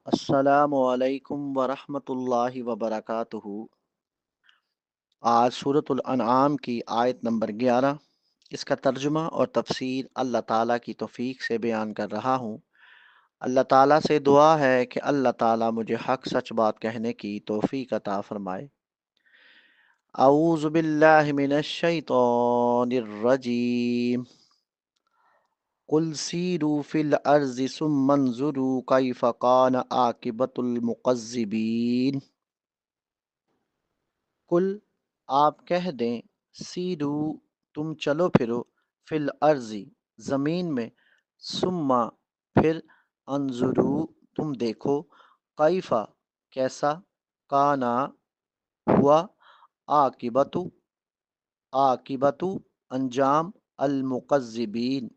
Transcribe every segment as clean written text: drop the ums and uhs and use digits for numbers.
السلام علیکم ورحمۃ اللہ وبرکاتہ۔ آج سورۃ الانعام کی آیت نمبر 11، اس کا ترجمہ اور تفسیر اللہ تعالیٰ کی توفیق سے بیان کر رہا ہوں۔ اللہ تعالیٰ سے دعا ہے کہ اللہ تعالیٰ مجھے حق سچ بات کہنے کی توفیق عطا فرمائے۔ اعوذ باللہ من الشیطان الرجیم۔ قل سیروا فی الارض ثم انظروا کیف کان عاقبۃ المکذبین۔ کل آپ کہہ دیں، سیرو تم چلو پھرو، فی الارض زمین میں، ثم پھر، انظرو تم دیکھو، کیفا کیسا، کانا ہوا، عاقبت عاقبت انجام، المکذبین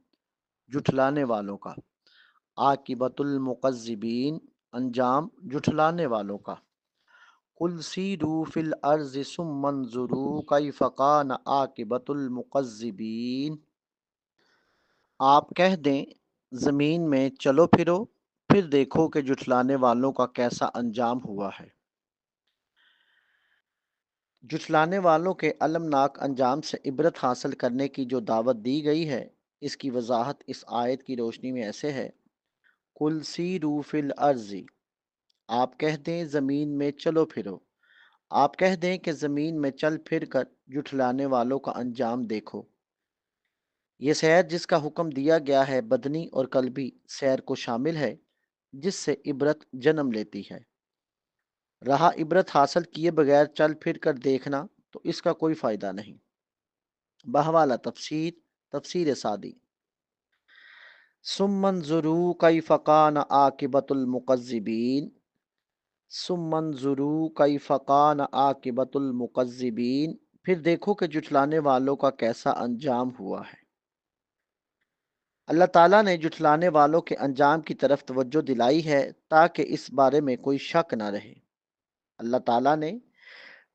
جھٹلانے والوں کا، عاقبت المکذبین انجام جھٹلانے والوں کا۔ قل سیروا فی الارض ثم انظروا کیف کان عاقبۃ المکذبین۔ آپ کہہ دیں، زمین میں چلو پھرو، پھر دیکھو کہ جھٹلانے والوں کا کیسا انجام ہوا ہے۔ جھٹلانے والوں کے المناک انجام سے عبرت حاصل کرنے کی جو دعوت دی گئی ہے، اس کی وضاحت اس آیت کی روشنی میں ایسے ہے۔ قل سیروا فی الارض، آپ کہہ دیں زمین میں چلو پھرو، آپ کہہ دیں کہ زمین میں چل پھر کر جھٹلانے والوں کا انجام دیکھو۔ یہ سیر جس کا حکم دیا گیا ہے بدنی اور قلبی سیر کو شامل ہے، جس سے عبرت جنم لیتی ہے۔ رہا عبرت حاصل کیے بغیر چل پھر کر دیکھنا تو اس کا کوئی فائدہ نہیں۔ بحوالہ تفسیر سعدی۔ ثم انظروا کیف کان عاقبۃ المکذبین، ثم انظروا کیف کان عاقبۃ المکذبین، پھر دیکھو کہ جھٹلانے والوں کا کیسا انجام ہوا ہے۔ اللہ تعالیٰ نے جھٹلانے والوں کے انجام کی طرف توجہ دلائی ہے تاکہ اس بارے میں کوئی شک نہ رہے۔ اللہ تعالیٰ نے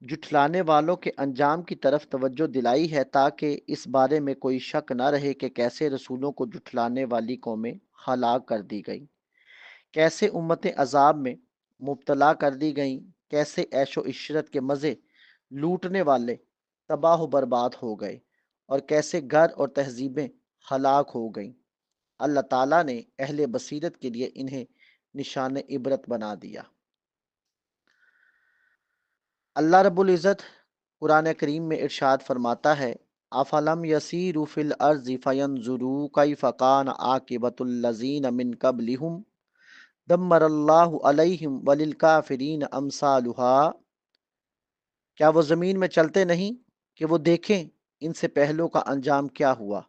جھٹلانے والوں کے انجام کی طرف توجہ دلائی ہے تاکہ اس بارے میں کوئی شک نہ رہے کہ کیسے رسولوں کو جھٹلانے والی قومیں ہلاک کر دی گئیں، کیسے امتیں عذاب میں مبتلا کر دی گئیں، کیسے عیش و عشرت کے مزے لوٹنے والے تباہ و برباد ہو گئے، اور کیسے گھر اور تہذیبیں ہلاک ہو گئیں۔ اللہ تعالیٰ نے اہل بصیرت کے لیے انہیں نشان عبرت بنا دیا۔ اللہ رب العزت قرآن کریم میں ارشاد فرماتا ہے، افلم یسیروا فی الارض فینظروا کیف کان عاقبۃ الذین من قبلہم دمر اللہ علیہم وللکافرین امثالھا۔ کیا وہ زمین میں چلتے نہیں کہ وہ دیکھیں ان سے پہلوں کا انجام کیا ہوا؟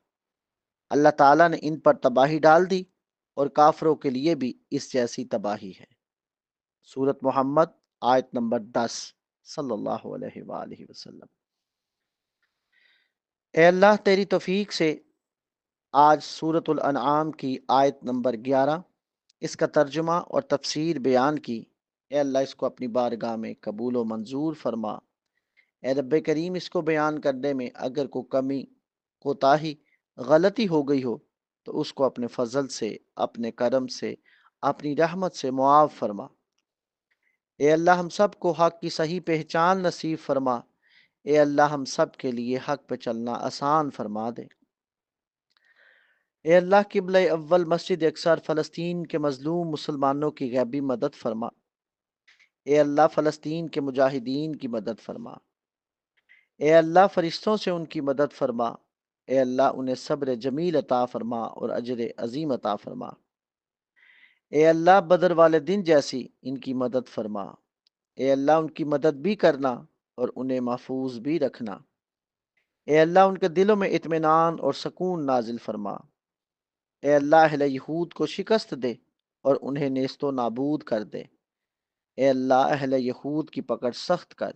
اللہ تعالیٰ نے ان پر تباہی ڈال دی اور کافروں کے لیے بھی اس جیسی تباہی ہے۔ سورۃ محمد آیت نمبر 10 صلی اللہ علیہ وآلہ وسلم۔ اے اللہ تیری توفیق سے آج سورۃ الانعام کی آیت نمبر 11، اس کا ترجمہ اور تفسیر بیان کی۔ اے اللہ اس کو اپنی بارگاہ میں قبول و منظور فرما۔ اے رب کریم اس کو بیان کرنے میں اگر کوئی کمی، کوتاہی، غلطی ہو گئی ہو تو اس کو اپنے فضل سے، اپنے کرم سے، اپنی رحمت سے معاف فرما۔ اے اللہ ہم سب کو حق کی صحیح پہچان نصیب فرما۔ اے اللہ ہم سب کے لیے حق پہ چلنا آسان فرما دے۔ اے اللہ قبلہ اول مسجد اقصی فلسطین کے مظلوم مسلمانوں کی غیبی مدد فرما۔ اے اللہ فلسطین کے مجاہدین کی مدد فرما۔ اے اللہ فرشتوں سے ان کی مدد فرما۔ اے اللہ انہیں صبر جمیل عطا فرما اور اجر عظیم عطا فرما۔ اے اللہ بدر والے دن جیسی ان کی مدد فرما۔ اے اللہ ان کی مدد بھی کرنا اور انہیں محفوظ بھی رکھنا۔ اے اللہ ان کے دلوں میں اطمینان اور سکون نازل فرما۔ اے اللہ اہل یہود کو شکست دے اور انہیں نیست و نابود کر دے۔ اے اللہ اہل یہود کی پکڑ سخت کر۔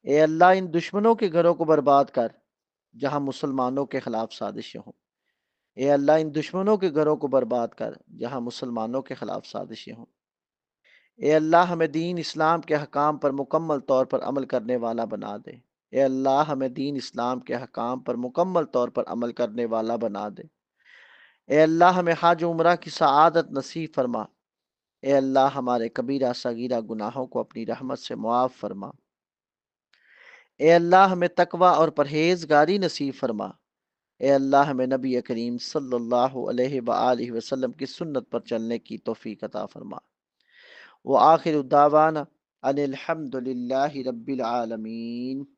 اے اللہ ان دشمنوں کے گھروں کو برباد کر جہاں مسلمانوں کے خلاف سازشیں ہوں۔ اے اللہ ان دشمنوں کے گھروں کو برباد کر جہاں مسلمانوں کے خلاف سازشیں ہوں۔ اے اللہ ہمیں دین اسلام کے حکام پر مکمل طور پر عمل کرنے والا بنا دے۔ اے اللہ ہمیں دین اسلام کے حکام پر مکمل طور پر عمل کرنے والا بنا دے۔ اے اللہ ہمیں حج و عمرہ کی سعادت نصیب فرما۔ اے اللہ ہمارے کبیرہ صغیرہ گناہوں کو اپنی رحمت سے معاف فرما۔ اے اللہ ہمیں تقوی اور پرہیزگاری نصیب فرما۔ اے اللہ ہمیں نبی کریم صلی اللہ علیہ وآلہ وسلم کی سنت پر چلنے کی توفیق عطا فرما۔ وآخر دعوانا ان الحمد للہ رب العالمین۔